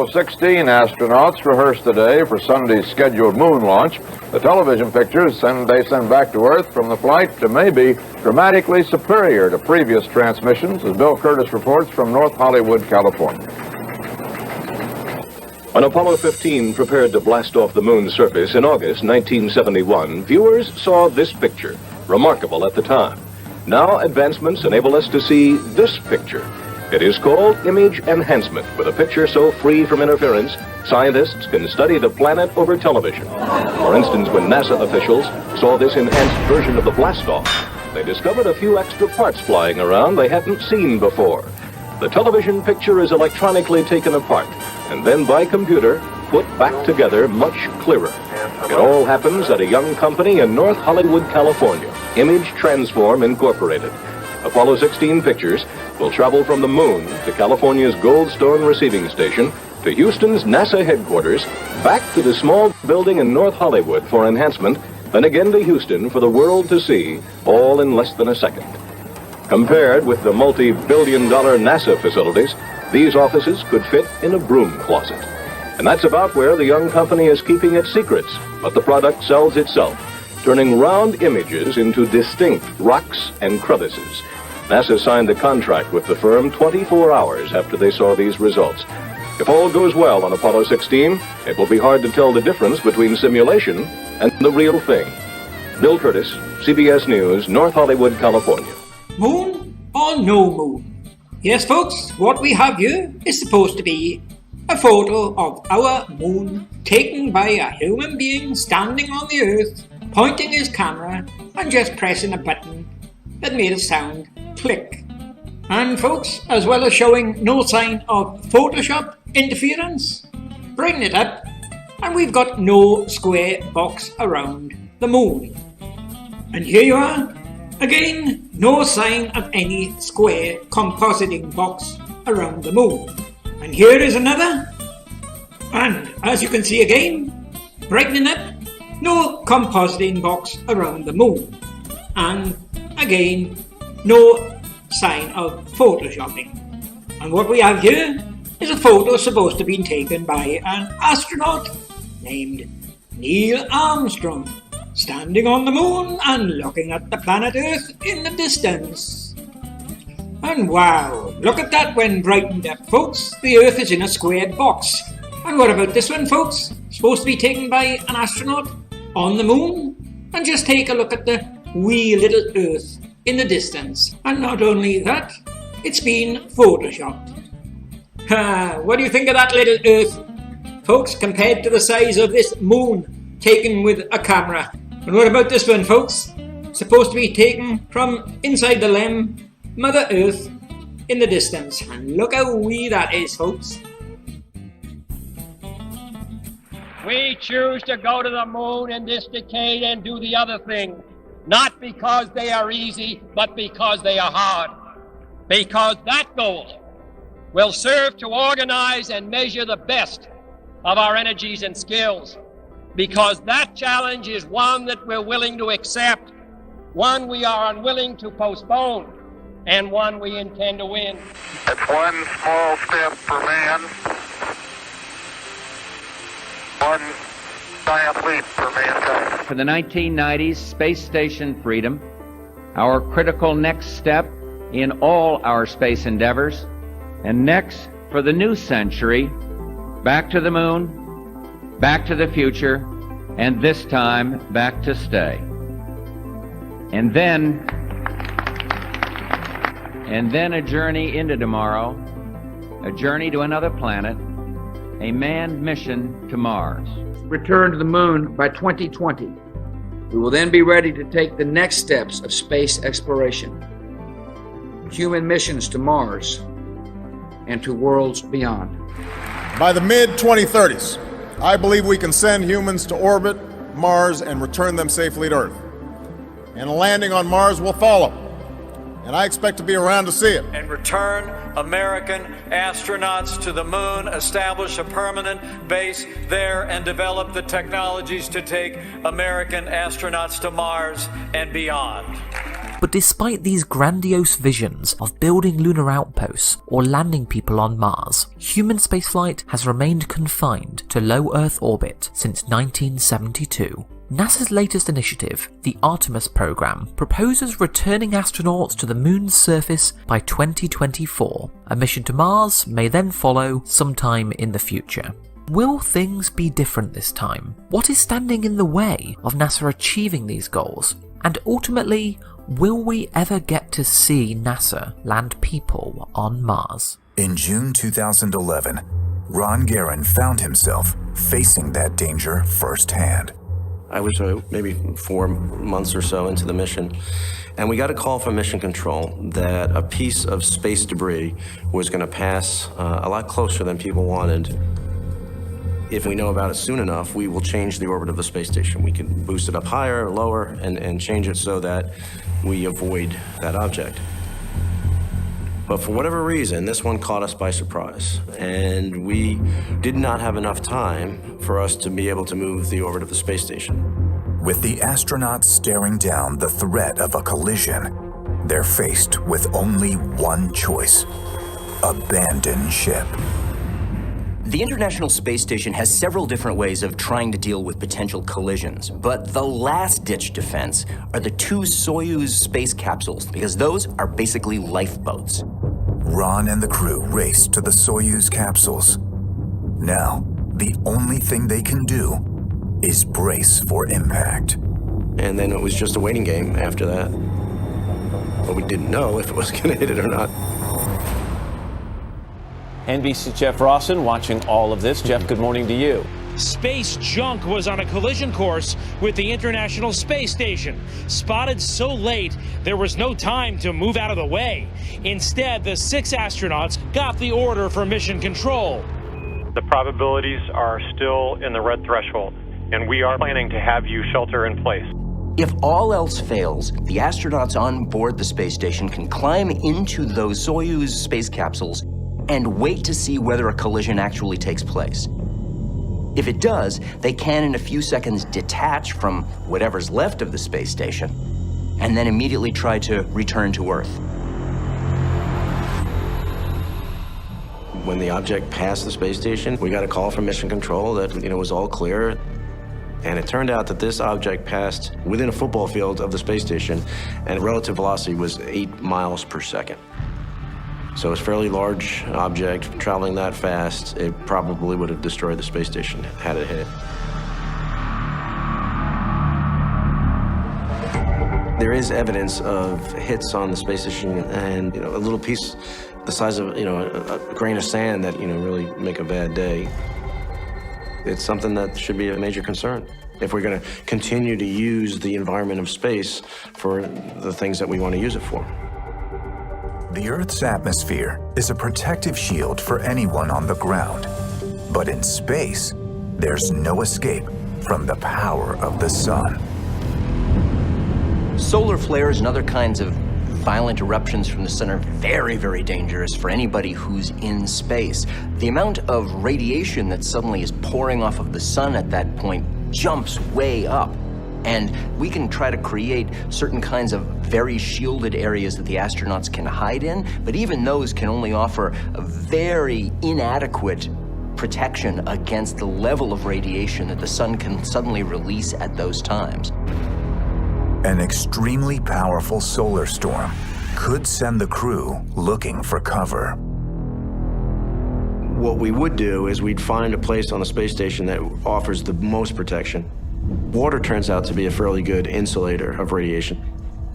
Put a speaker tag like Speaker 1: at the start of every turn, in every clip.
Speaker 1: Apollo 16 astronauts rehearsed today for Sunday's scheduled moon launch. The television pictures they send back to Earth from the flight may be dramatically superior to previous transmissions, as Bill Curtis reports from North Hollywood, California.
Speaker 2: When Apollo 15 prepared to blast off the moon's surface in August 1971, viewers saw this picture, remarkable at the time. Now advancements enable us to see this picture. It is called image enhancement. With a picture so free from interference, scientists can study the planet over television. For instance, when NASA officials saw this enhanced version of the blastoff, they discovered a few extra parts flying around they hadn't seen before. The television picture is electronically taken apart and then by computer put back together much clearer. It all happens at a young company in North Hollywood, California, Image Transform Incorporated. Apollo 16 pictures will travel from the moon to California's Goldstone Receiving Station, to Houston's NASA headquarters, back to the small building in North Hollywood for enhancement, then again to Houston for the world to see, all in less than a second. Compared with the multi-billion-dollar NASA facilities, these offices could fit in a broom closet. And that's about where the young company is keeping its secrets, but the product sells itself, turning round images into distinct rocks and crevices. NASA signed a contract with the firm 24 hours after they saw these results. If all goes well on Apollo 16, it will be hard to tell the difference between simulation and the real thing. Bill Curtis, CBS News, North Hollywood, California.
Speaker 3: Moon or no moon? Yes, folks, what we have here is supposed to be a photo of our moon taken by a human being standing on the Earth, pointing his camera and just pressing a button that made a sound click. And folks, as well as showing no sign of Photoshop interference, bring it up and we've got no square box around the moon. And here you are, again, no sign of any square compositing box around the moon. And here is another, and as you can see again, brightening up, no compositing box around the moon. And again, no sign of photoshopping. And what we have here is a photo supposed to be taken by an astronaut named Neil Armstrong, standing on the moon and looking at the planet Earth in the distance. And wow, look at that when brightened up, folks. The Earth is in a squared box. And what about this one, folks? Supposed to be taken by an astronaut on the moon. And just take a look at the wee little Earth in the distance. And not only that, it's been photoshopped. What do you think of that little Earth, folks, compared to the size of this moon taken with a camera? And what about this one, folks? Supposed to be taken from inside the LEM, Mother Earth in the distance. And look how wee that is, folks.
Speaker 4: We choose to go to the moon in this decade and do the other thing, not because they are easy, but because they are hard. Because that goal will serve to organize and measure the best of our energies and skills. Because that challenge is one that we're willing to accept, one we are unwilling to postpone, and one we intend to win.
Speaker 5: It's one small step for man, one giant leap for mankind.
Speaker 6: For the 1990s, space station freedom, our critical next step in all our space endeavors, and next, for the new century, back to the moon, back to the future, and this time, back to stay. And then a journey into tomorrow, a journey to another planet, a manned mission to Mars.
Speaker 7: Return to the moon by 2020. We will then be ready to take the next steps of space exploration, human missions to Mars, and to worlds beyond.
Speaker 8: By the mid-2030s, I believe we can send humans to orbit Mars and return them safely to Earth. And a landing on Mars will follow. And I expect to be around to see it.
Speaker 9: And return American astronauts to the moon, establish a permanent base there, and develop the technologies to take American astronauts to Mars and beyond.
Speaker 10: But despite these grandiose visions of building lunar outposts or landing people on Mars, human spaceflight has remained confined to low Earth orbit since 1972. NASA's latest initiative, the Artemis program, proposes returning astronauts to the moon's surface by 2024. A mission to Mars may then follow sometime in the future. Will things be different this time? What is standing in the way of NASA achieving these goals? And ultimately, will we ever get to see NASA land people on Mars?
Speaker 11: In June 2011, Ron Guerin found himself facing that danger firsthand.
Speaker 12: I was maybe 4 months or so into the mission, and we got a call from Mission Control that a piece of space debris was going to pass a lot closer than people wanted. If we know about it soon enough, we will change the orbit of the space station. We can boost it up higher or lower and change it so that we avoid that object. But for whatever reason, this one caught us by surprise, and we did not have enough time for us to be able to move the orbit of the space station.
Speaker 11: With the astronauts staring down the threat of a collision, they're faced with only one choice: abandon ship.
Speaker 13: The International Space Station has several different ways of trying to deal with potential collisions, but the last-ditch defense are the 2 Soyuz space capsules, because those are basically lifeboats.
Speaker 11: Ron and the crew race to the Soyuz capsules. Now, the only thing they can do is brace for impact.
Speaker 12: And then it was just a waiting game after that. But we didn't know if it was going to hit it or not.
Speaker 14: NBC's Jeff Rawson watching all of this. Jeff, good morning to you.
Speaker 15: Space junk was on a collision course with the International Space Station. Spotted so late, there was no time to move out of the way. Instead, the 6 astronauts got the order from Mission Control.
Speaker 16: The probabilities are still in the red threshold, and we are planning to have you shelter in place.
Speaker 13: If all else fails, the astronauts on board the space station can climb into those Soyuz space capsules and wait to see whether a collision actually takes place. If it does, they can in a few seconds detach from whatever's left of the space station and then immediately try to return to Earth.
Speaker 12: When the object passed the space station, we got a call from Mission Control that it was all clear. And it turned out that this object passed within a football field of the space station, and relative velocity was 8 miles per second. So it's a fairly large object traveling that fast. It probably would have destroyed the space station had it hit. There is evidence of hits on the space station, and a little piece the size of a grain of sand that really make a bad day. It's something that should be a major concern if we're going to continue to use the environment of space for the things that we want to use it for.
Speaker 11: The Earth's atmosphere is a protective shield for anyone on the ground. But in space, there's no escape from the power of the sun.
Speaker 13: Solar flares and other kinds of violent eruptions from the sun are very, very dangerous for anybody who's in space. The amount of radiation that suddenly is pouring off of the sun at that point jumps way up. And we can try to create certain kinds of very shielded areas that the astronauts can hide in, but even those can only offer a very inadequate protection against the level of radiation that the sun can suddenly release at those times.
Speaker 11: An extremely powerful solar storm could send the crew looking for cover.
Speaker 12: What we would do is we'd find a place on the space station that offers the most protection. Water turns out to be a fairly good insulator of radiation.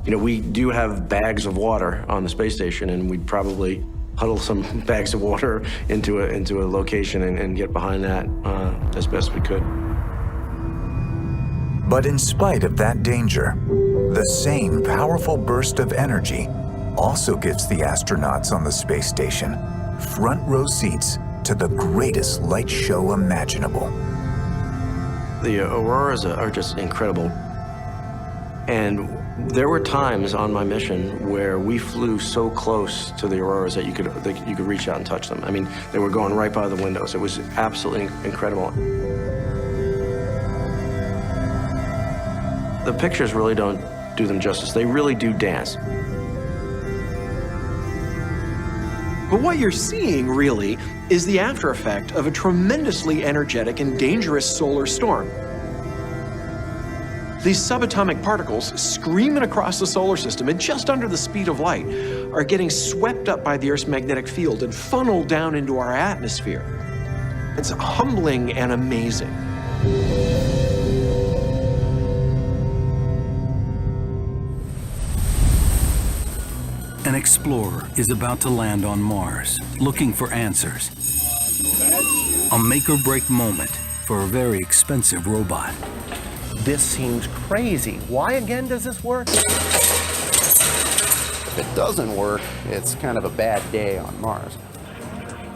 Speaker 12: We do have bags of water on the space station, and we'd probably huddle some bags of water into a location and get behind that as best we could.
Speaker 11: But in spite of that danger, the same powerful burst of energy also gives the astronauts on the space station front row seats to the greatest light show imaginable.
Speaker 12: The auroras are just incredible. And there were times on my mission where we flew so close to the auroras that you could reach out and touch them. I mean, they were going right by the windows. It was absolutely incredible. The pictures really don't do them justice. They really do dance.
Speaker 17: But what you're seeing, really, is the after effect of a tremendously energetic and dangerous solar storm. These subatomic particles screaming across the solar system at just under the speed of light are getting swept up by the Earth's magnetic field and funneled down into our atmosphere. It's humbling and amazing.
Speaker 18: An explorer is about to land on Mars, looking for answers. A make-or-break moment for a very expensive robot.
Speaker 19: This seems crazy. Why again does this work? If it doesn't work, it's kind of a bad day on Mars.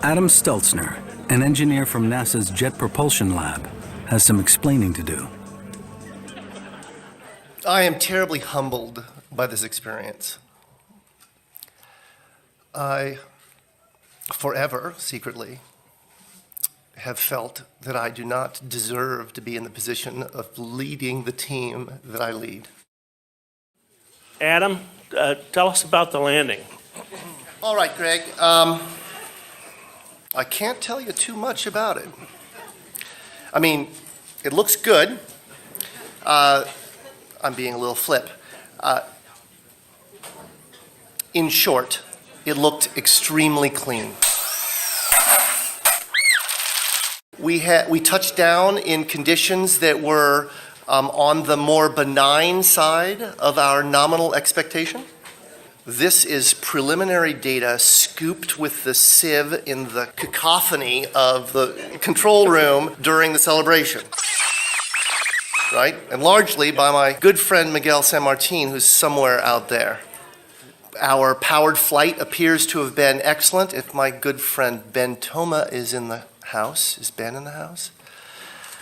Speaker 18: Adam Stelzner, an engineer from NASA's Jet Propulsion Lab, has some explaining to do.
Speaker 20: I am terribly humbled by this experience. I, forever, secretly, have felt that I do not deserve to be in the position of leading the team that I lead.
Speaker 21: Adam, tell us about the landing.
Speaker 20: All right, Greg. I can't tell you too much about it. I mean, it looks good. I'm being a little flip. In short, it looked extremely clean. We touched down in conditions that were on the more benign side of our nominal expectation. This is preliminary data scooped with the sieve in the cacophony of the control room during the celebration. Right? And largely by my good friend Miguel San Martin, who's somewhere out there. Our powered flight appears to have been excellent. If my good friend Ben Toma is in the house, is Ben in the house?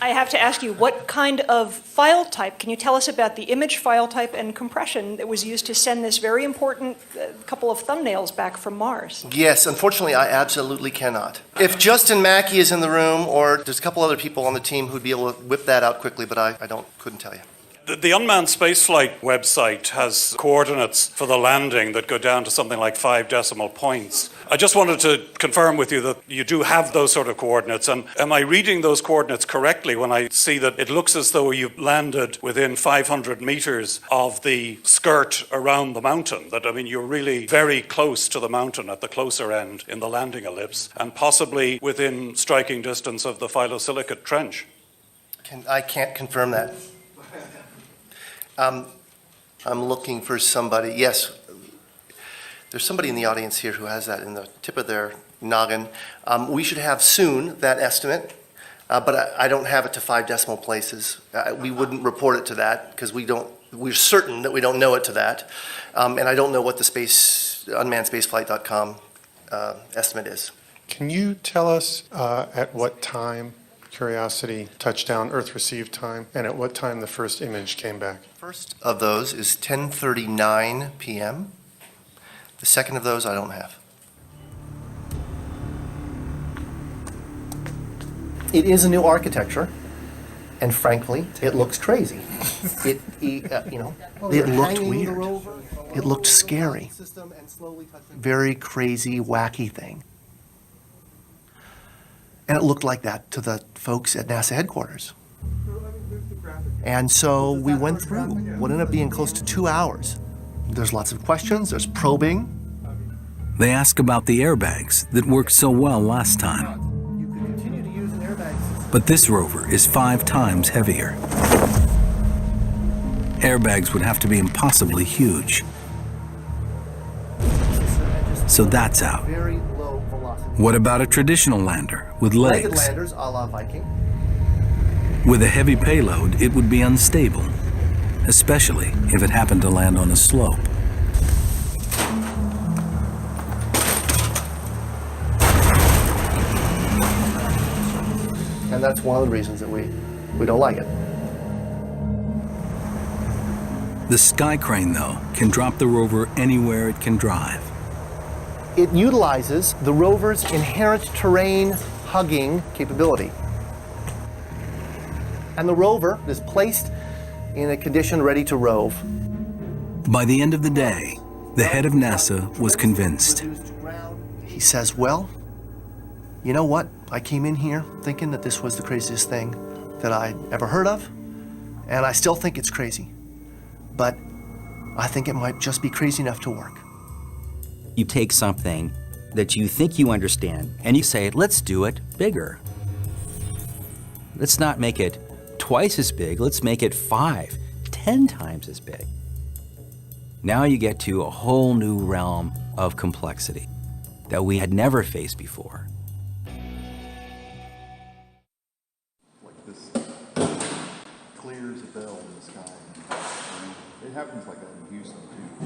Speaker 22: I have to ask you, what kind of file type? Can you tell us about the image file type and compression that was used to send this very important couple of thumbnails back from Mars?
Speaker 20: Yes, unfortunately, I absolutely cannot. If Justin Mackey is in the room, or there's a couple other people on the team who'd be able to whip that out quickly, but I couldn't tell you.
Speaker 16: The unmanned spaceflight website has coordinates for the landing that go down to something like 5 decimal points. I just wanted to confirm with you that you do have those sort of coordinates. And am I reading those coordinates correctly when I see that it looks as though you landed within 500 meters of the skirt around the mountain? That, I mean, you're really very close to the mountain at the closer end in the landing ellipse, and possibly within striking distance of the phyllosilicate trench.
Speaker 20: I can't confirm that. I'm looking for somebody. Yes, there's somebody in the audience here who has that in the tip of their noggin. We should have soon that estimate, but I don't have it to 5 decimal places. We wouldn't report it to that because we're certain that we don't know it to that. And I don't know what the unmannedspaceflight.com estimate is.
Speaker 23: Can you tell us at what time Curiosity touchdown, Earth received time, and at what time the first image came back?
Speaker 20: First of those is 10:39 p.m. The second of those I don't have. It is a new architecture, and frankly, it looks crazy. It looked weird. It looked scary. Very crazy, wacky thing. And it looked like that to the folks at NASA headquarters. And so we went through what ended up being close to 2 hours. There's lots of questions, there's probing.
Speaker 18: They ask about the airbags that worked so well last time. But this rover is 5 times heavier. Airbags would have to be impossibly huge. So that's out. What about a traditional lander with legs?
Speaker 20: Legged landers, a la Viking.
Speaker 18: With a heavy payload, it would be unstable, especially if it happened to land on a slope.
Speaker 20: And that's one of the reasons that we don't like it.
Speaker 18: The sky crane, though, can drop the rover anywhere it can drive.
Speaker 20: It utilizes the rover's inherent terrain hugging capability. And the rover is placed in a condition ready to rove.
Speaker 18: By the end of the day, the head of NASA was convinced.
Speaker 1: He says, well, you know what? I came in here thinking that this was the craziest thing that I'd ever heard of, and I still think it's crazy. But I think it might just be crazy enough to work.
Speaker 2: You take something that you think you understand, and you say, let's do it bigger. Let's not make it twice as big, let's make it 5, 10 times as big. Now you get to a whole new realm of complexity that we had never faced before.
Speaker 3: Like this clears a bell in the sky. It happens like that in Houston too.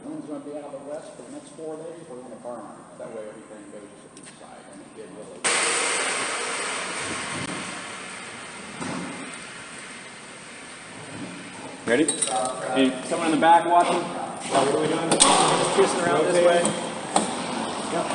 Speaker 24: One's going to be out of the west for the next 4 days. We're going to burn. That way everything goes to the east side. And it did really.
Speaker 25: Ready? Hey, someone in the back watching? What are we doing? Just twisting around this way. Yep.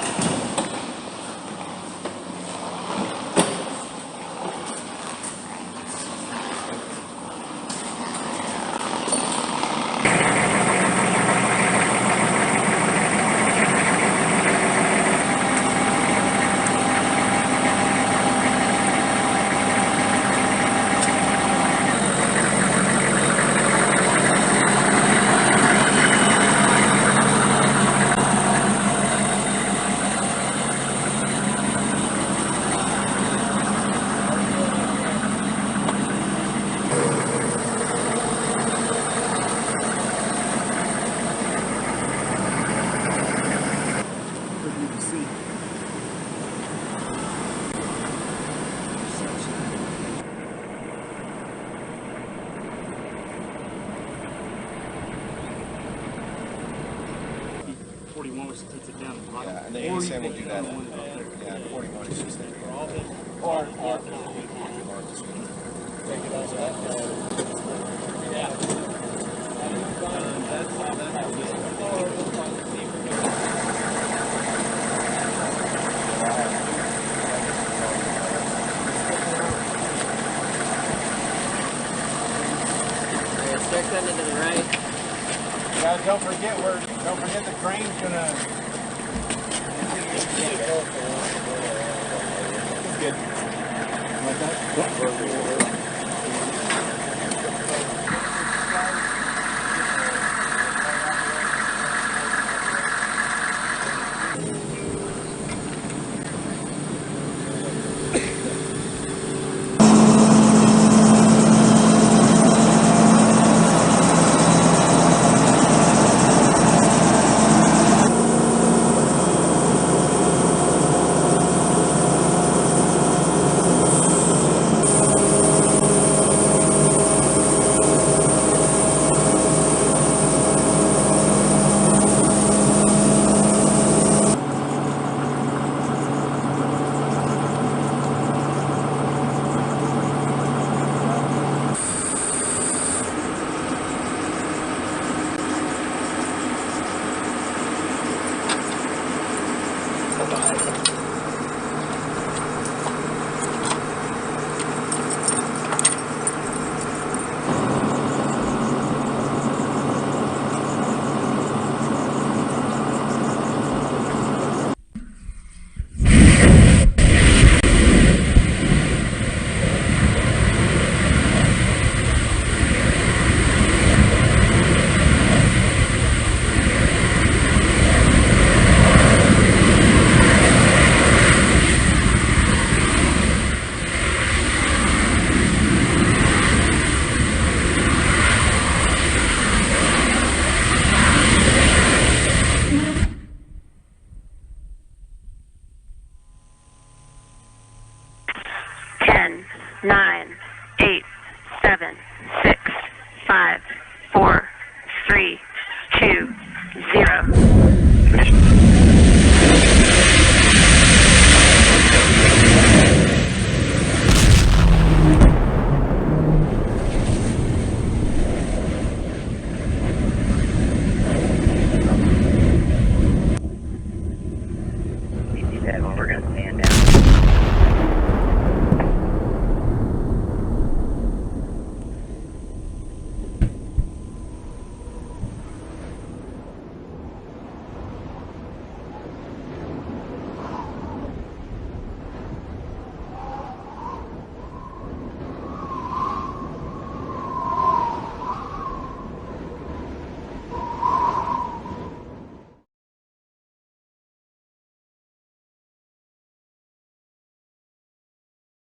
Speaker 26: Yeah, and the 87 will do that. Yeah, 41 is just there. Or
Speaker 27: Stick them into the right.
Speaker 25: Guys, don't forget the crane's gonna. Good. Like that?
Speaker 28: Nine,